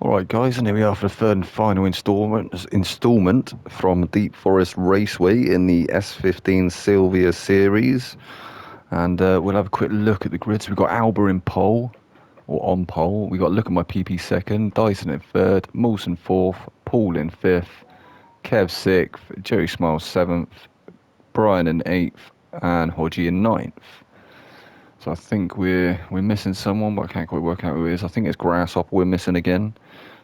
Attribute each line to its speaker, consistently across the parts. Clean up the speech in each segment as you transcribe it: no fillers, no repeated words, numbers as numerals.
Speaker 1: Alright guys, and here we are for the third and final installment from Deep Forest Raceway in the S15 Silvia series. And we'll have a quick look at the grids. We've got Alba in pole, or on pole. We've got Look at My PP second, Dyson in third, Mawson fourth, Paul in fifth, Kev sixth, Jerry Smiles seventh, Brian in eighth, and Hodgie in ninth. So I think we're missing someone, but I can't quite work out who it is. I think it's Grasshopper we're missing again.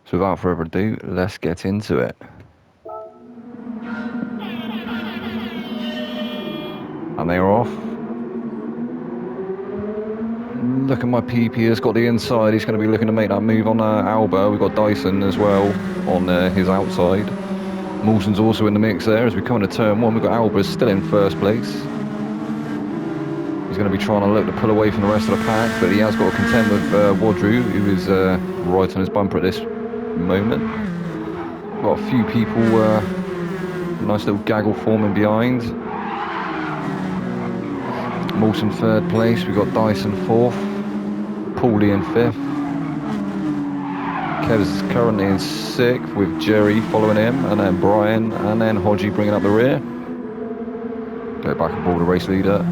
Speaker 1: So without further ado, let's get into it. And they're off. Look at My PP has got the inside. He's going to be looking to make that move on Alba. We've got Dyson as well on his outside. Mawson's also in the mix there as we come into turn one. We've got Alba still in first place. He's going to be trying to look to pull away from the rest of the pack, but he has got to contend with Wadru, who is right on his bumper at this moment. Got a few people, nice little gaggle forming behind. Mawson third place, we've got Dyson fourth, Paulie in fifth. Kev's currently in sixth with Jerry following him, and then Brian, and then Hodgie bringing up the rear. Go back and ball the race leader.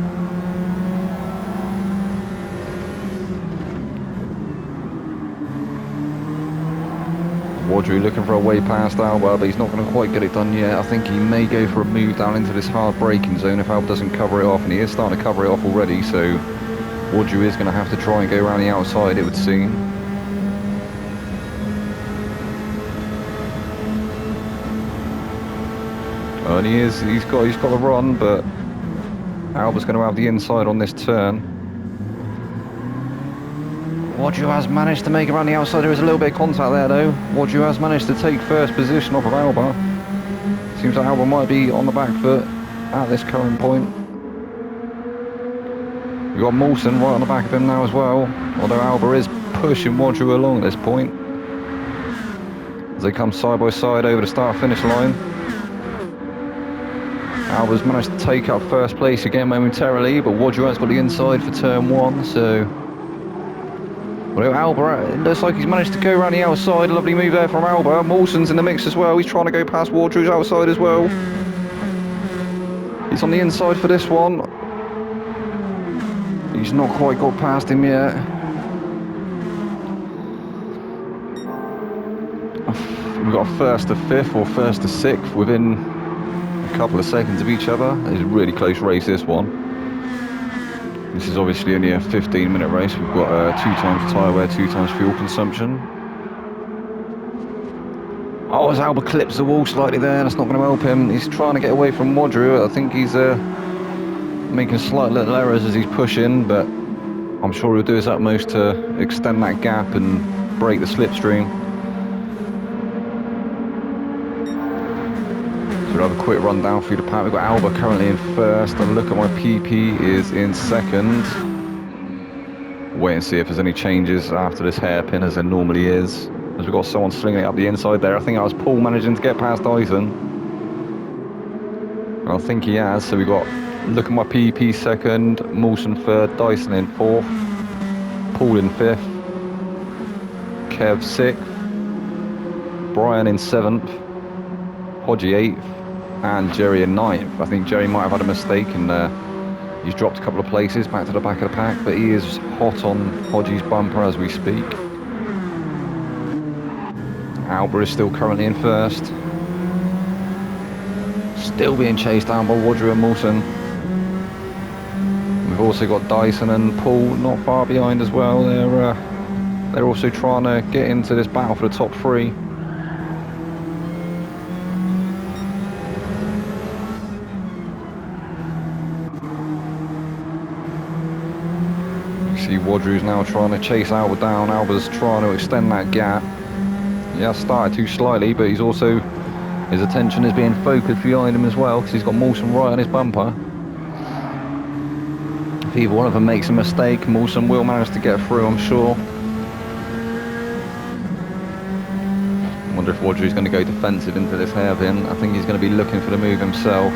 Speaker 1: Wadru looking for a way past Alba, but he's not going to quite get it done yet. I think he may go for a move down into this hard braking zone if Alba doesn't cover it off, and he is starting to cover it off already, so Wadru is going to have to try and go around the outside, it would seem. And he's got the run, but Alba's going to have the inside on this turn. Wadru has managed to make it around the outside. There is a little bit of contact there though. Wadru has managed to take first position off of Alba. Seems like Alba might be on the back foot at this current point. We've got Mawson right on the back of him now as well, although Alba is pushing Wadru along at this point as they come side by side over the start-finish line. Alba's managed to take up first place again momentarily, but Wadru has got the inside for turn one, so well, Alba, it looks like he's managed to go around the outside. Lovely move there from Alba. Mawson's in the mix as well. He's trying to go past Wadru's outside as well. He's on the inside for this one. He's not quite got past him yet. We've got a first to fifth or first to sixth within a couple of seconds of each other. It's a really close race, this one. This is obviously only a 15-minute race. We've got 2 times tyre wear, 2 times fuel consumption. Oh, as Alba clips the wall slightly there, that's not going to help him. He's trying to get away from Wadru. I think he's making slight little errors as he's pushing, but I'm sure he'll do his utmost to extend that gap and break the slipstream. We'll have a quick run down through the pack. We've got Alba currently in first, and Look at My PP is in second. Wait and see if there's any changes after this hairpin, as there normally is. As we've got someone slinging it up the inside there. I think that was Paul managing to get past Dyson. I think he has, so we've got Look at My PP second, Mawson third, Dyson in fourth, Paul in fifth, Kev sixth, Brian in seventh, Hodgie eighth, and Jerry in ninth. I think Jerry might have had a mistake and he's dropped a couple of places back to the back of the pack, but he is hot on Hodgie's bumper as we speak. Alba is still currently in first. Still being chased down by Wadru and Mawson. We've also got Dyson and Paul not far behind as well. They're also trying to get into this battle for the top 3. See Wadru's now trying to chase Alba down. Alba's trying to extend that gap. He has started too slightly, but he's also, his attention is being focused behind him as well, because he's got Mawson right on his bumper. If either one of them makes a mistake, Mawson will manage to get through, I'm sure. I wonder if Wadru's going to go defensive into this hairpin. I think he's going to be looking for the move himself.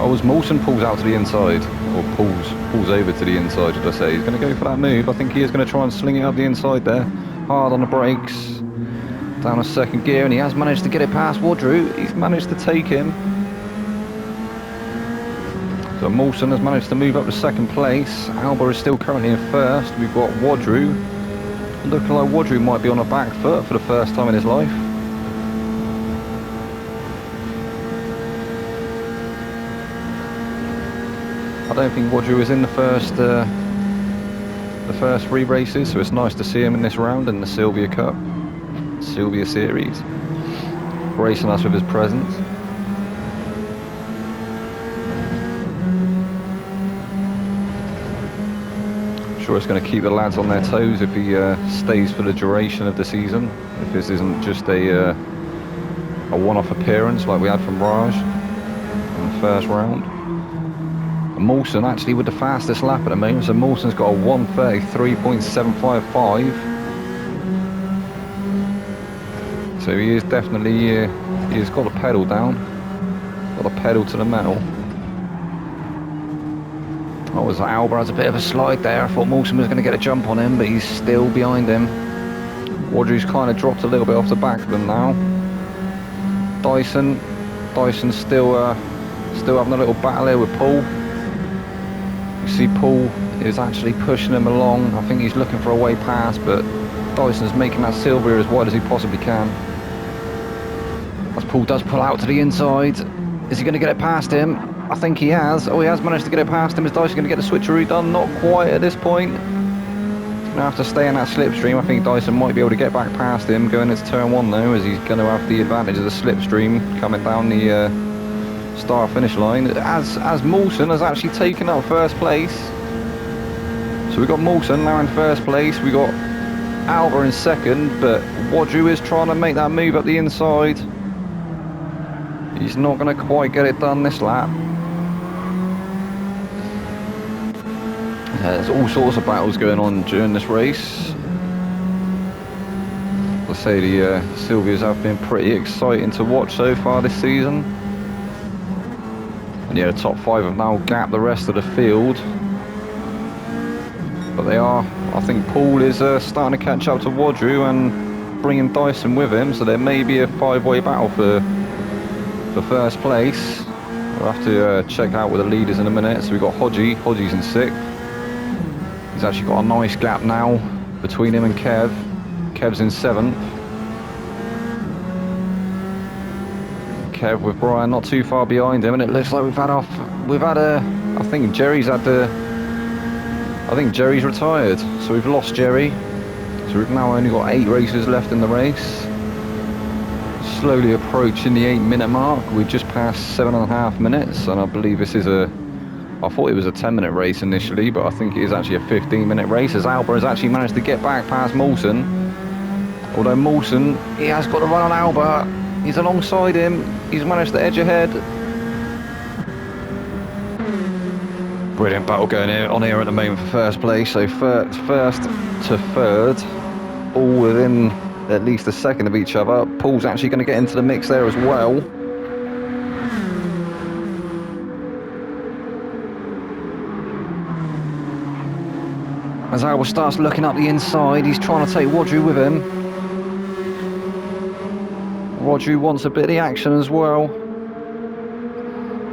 Speaker 1: Oh, Oh, as Mawson pulls out to the inside, or pulls over to the inside, should I say. He's going to go for that move. I think he is going to try and sling it up the inside there. Hard on the brakes. Down a second gear, and he has managed to get it past Wadru. He's managed to take him. So Mawson has managed to move up to second place. Alba is still currently in first. We've got Wadru. Looking like Wadru might be on a back foot for the first time in his life. I don't think Wadru was in the first 3 races, so it's nice to see him in this round in the Silvia Cup. Silvia Series, gracing us with his presence. I'm sure it's going to keep the lads on their toes if he stays for the duration of the season, if this isn't just a one-off appearance like we had from Raj in the first round. And Mawson actually with the fastest lap at the moment, so Mawson's got a 1:33.755. So he is definitely, he's got the pedal down, got the pedal to the metal. Oh, as Alba has a bit of a slide there. I thought Mawson was going to get a jump on him, but he's still behind him. Wadru's kind of dropped a little bit off the back of him now. Dyson's still having a little battle here with Paul. You see Paul is actually pushing him along. I think he's looking for a way past, but Dyson's making that Silvia as wide as he possibly can. As Paul does pull out to the inside, is he going to get it past him? I think he has. Oh, he has managed to get it past him. Is Dyson going to get the switcheroo done? Not quite at this point. He's going to have to stay in that slipstream. I think Dyson might be able to get back past him going into turn 1 though, as he's going to have the advantage of the slipstream coming down the start-finish line. As Mawson has actually taken up first place. So we've got Mawson now in first place. We got Alba in second, but Wadru is trying to make that move up the inside. He's not going to quite get it done this lap. There's all sorts of battles going on during this race. I say the Silvias have been pretty exciting to watch so far this season. And yeah, the top 5 have now gapped the rest of the field. But they are, I think Paul is starting to catch up to Wadru and bringing Dyson with him, so there may be a 5-way battle for first place. We'll have to check out with the leaders in a minute. So we've got Hodgie's in 6th. He's actually got a nice gap now between him and Kev. Kev's in 7th. Kev with Brian not too far behind him, and it looks like I think Jerry's retired, so we've lost Jerry. So we've now only got 8 races left in the race. Slowly approaching the 8-minute mark. We've just passed 7.5 minutes, and I believe this is I thought it was a 10-minute race initially, but I think it is actually a 15-minute race, as Alba has actually managed to get back past Mawson. Although Mawson, he has got to run on Alba. He's alongside him. He's managed to edge ahead. Brilliant battle going on here at the moment for first place. So first to third, all within at least a second of each other. Paul's actually going to get into the mix there as well. As Alba starts looking up the inside, he's trying to take Wadru with him. Wadru wants a bit of the action as well.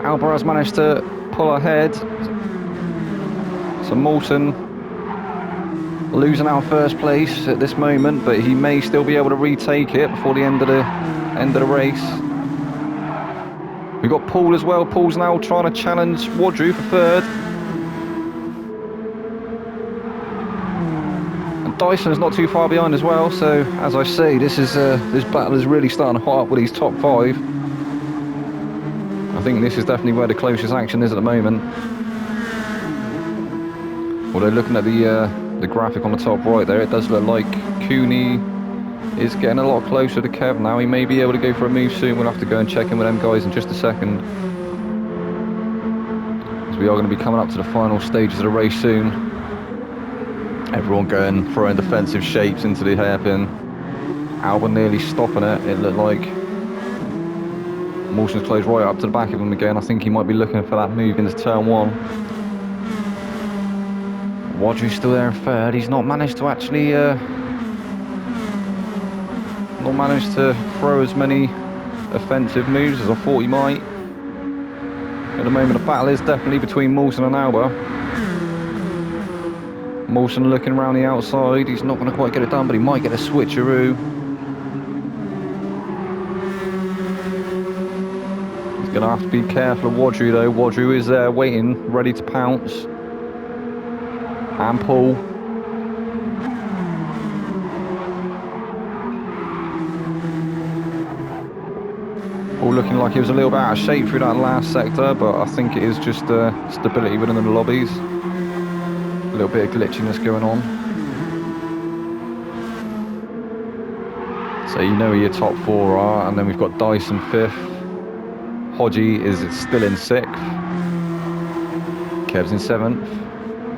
Speaker 1: Alba has managed to pull ahead. So Mawson losing out first place at this moment, but he may still be able to retake it before the end of the race. We've got Paul as well. Paul's now trying to challenge Wadru for third. And Dyson's not too far behind as well. So as I say, this battle is really starting to hot up with these top 5. I think this is definitely where the closest action is at the moment. Although looking at the graphic on the top right there, it does look like Cooney is getting a lot closer to Kev now. He may be able to go for a move soon. We'll have to go and check in with them guys in just a second, as we are going to be coming up to the final stages of the race soon. Everyone throwing defensive shapes into the hairpin. Alba nearly stopping it, it looked like. Mawson's closed right up to the back of him again. I think he might be looking for that move into turn 1. Wadry's still there in third. He's not managed to actually throw as many offensive moves as I thought he might. At the moment, the battle is definitely between Mawson and Alba. Mawson looking around the outside. He's not going to quite get it done, but he might get a switcheroo. He's going to have to be careful of Wadry though. Wadry is there waiting, ready to pounce. And Paul. Paul looking like he was a little bit out of shape through that last sector, but I think it is just stability within the lobbies. A little bit of glitchiness going on. So you know who your top 4 are, and then we've got Dyson 5th. Hodgie is still in 6th. Kev's in 7th.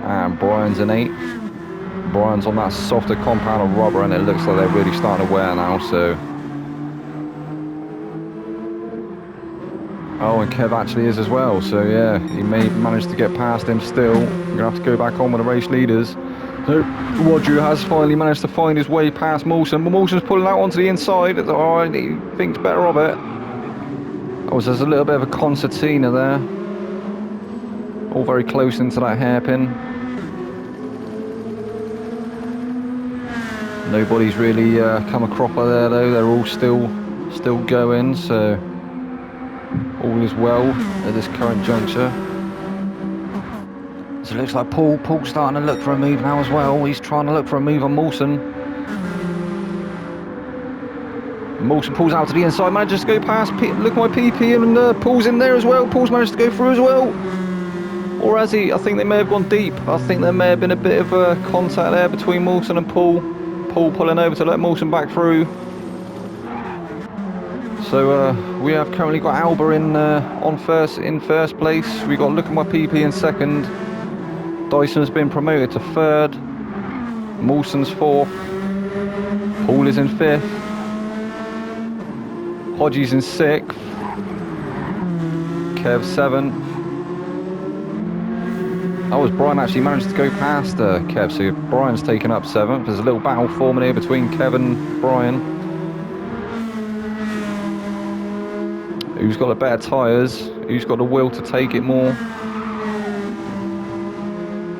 Speaker 1: And Brian's in 8th. Brian's on that softer compound of rubber, and it looks like they're really starting to wear now, so... Oh, and Kev actually is as well, so yeah, he may manage to get past him still. We're going to have to go back on with the race leaders. So, Wadry has finally managed to find his way past Mawson, but Mawson's pulling out onto the inside. Oh, he thinks better of it. Oh, so there's a little bit of a concertina there. All very close into that hairpin. Nobody's really come a cropper there though. They're all still going, so all is well at this current juncture. So it looks like Paul's starting to look for a move now as well. He's trying to look for a move on Mawson. Mawson pulls out to the inside, manages to go past. Look at my PP, and Paul's in there as well. Paul's managed to go through as well. Or has he? I think they may have gone deep. I think there may have been a bit of contact there between Mawson and Paul. Paul pulling over to let Mawson back through. So we have currently got Alba in first place. We got Look at My PP in 2nd. Dyson's been promoted to 3rd. Mawson's 4th. Paul is in 5th. Hodgie's in 6th. Kev 7th. Oh, as Brian actually managed to go past Kev, so Brian's taken up 7th. There's a little battle forming here between Kev and Brian. Who's got the better tyres? Who's got the will to take it more?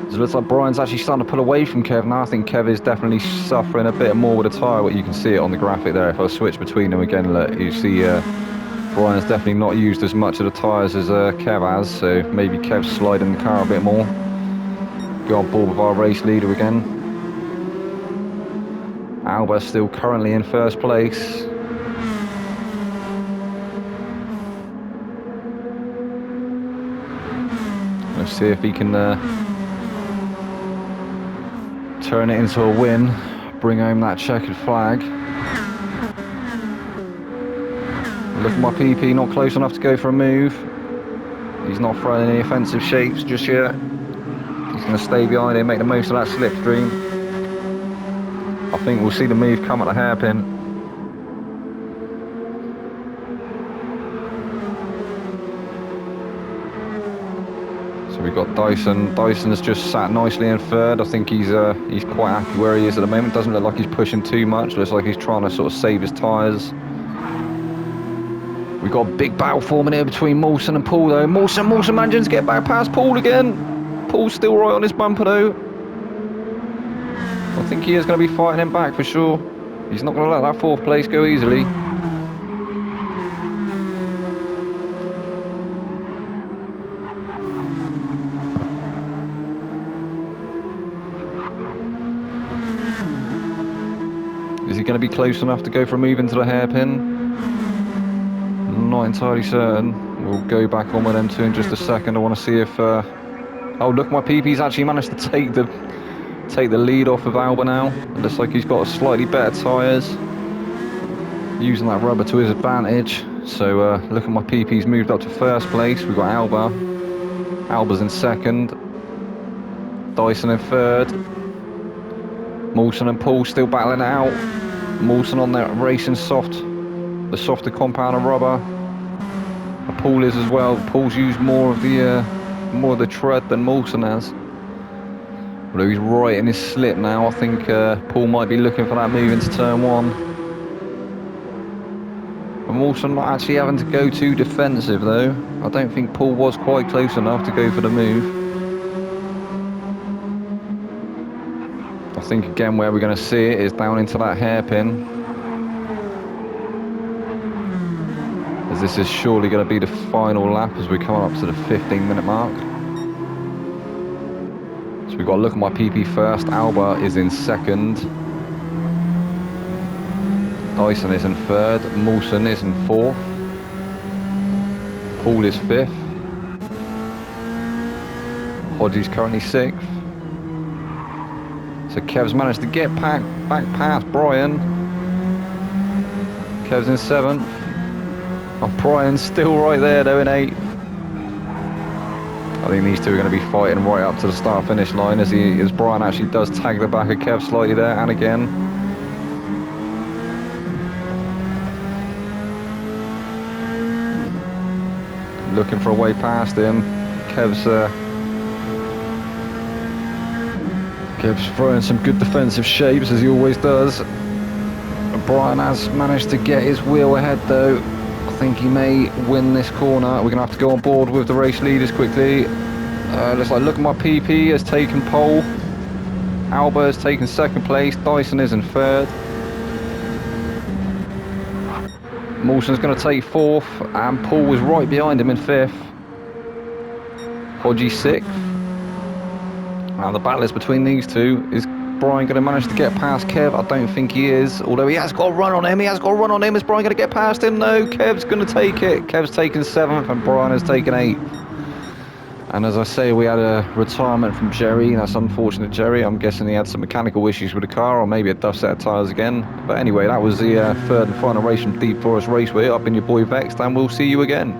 Speaker 1: So it looks like Brian's actually starting to pull away from Kev now. I think Kev is definitely suffering a bit more with the tyre. You can see it on the graphic there. If I switch between them again, look, you see Brian's definitely not used as much of the tyres as Kev has. So maybe Kev's sliding the car a bit more. Go on board with our race leader again. Alba's still currently in first place. Let's see if he can turn it into a win, bring home that checkered flag. Look at my PP, not close enough to go for a move. He's not throwing any offensive shapes just yet. He's going to stay behind him, make the most of that slipstream. I think we'll see the move come at the hairpin. So we've got Dyson. Dyson has just sat nicely in 3rd. I think he's quite happy where he is at the moment. Doesn't look like he's pushing too much. Looks like he's trying to sort of save his tyres. We've got a big battle forming here between Mawson and Paul though. Mawson manages to get back past Paul again. Paul's still right on his bumper though. I think he is going to be fighting him back for sure. He's not going to let that 4th place go easily. Is he going to be close enough to go for a move into the hairpin? Not entirely certain. We'll go back on with them two in just a second. I want to see if... Oh, look, my PP's actually managed to take the lead off of Alba now. It looks like he's got slightly better tyres. Using that rubber to his advantage. So, look at my PP's moved up to first place. We've got Alba. Alba's in 2nd. Dyson in 3rd. Mawson and Paul still battling it out. Mawson on that racing the softer compound of rubber. Paul is as well. Paul's used more of the tread than Mawson has. Although he's right in his slip now, I think Paul might be looking for that move into turn one. And Mawson not actually having to go too defensive though. I don't think Paul was quite close enough to go for the move. I think again where we're going to see it is down into that hairpin. As this is surely going to be the final lap as we come up to the 15-minute mark. So we've got to look at my PP first. Alba is in second. Dyson is in third. Mawson is in fourth. Paul is fifth. Hodgie's currently sixth. So Kev's managed to get back past Brian. Kev's in seventh. Oh, Brian's still right there though in eighth. I think these two are going to be fighting right up to the start-finish line as Brian actually does tag the back of Kev slightly there, and again. Looking for a way past him. Kev's throwing some good defensive shapes as he always does. Brian has managed to get his wheel ahead though. I think he may win this corner. We're going to have to go on board with the race leaders quickly. Looks like, look at my PP has taken pole. Alba has taken second place. Dyson is in third. Mawson's going to take fourth. And Paul was right behind him in fifth. Hodgie sixth. Now the battle is between these two. Is Brian going to manage to get past Kev? I don't think he is. Although he has got a run on him. Is Brian going to get past him? No, Kev's going to take it. Kev's taken seventh and Brian has taken eighth. And as I say, we had a retirement from Jerry. That's unfortunate, Jerry. I'm guessing he had some mechanical issues with the car, or maybe a duff set of tyres again. But anyway, that was the third and final race from Deep Forest Raceway. I've been your boy Vexed, and we'll see you again.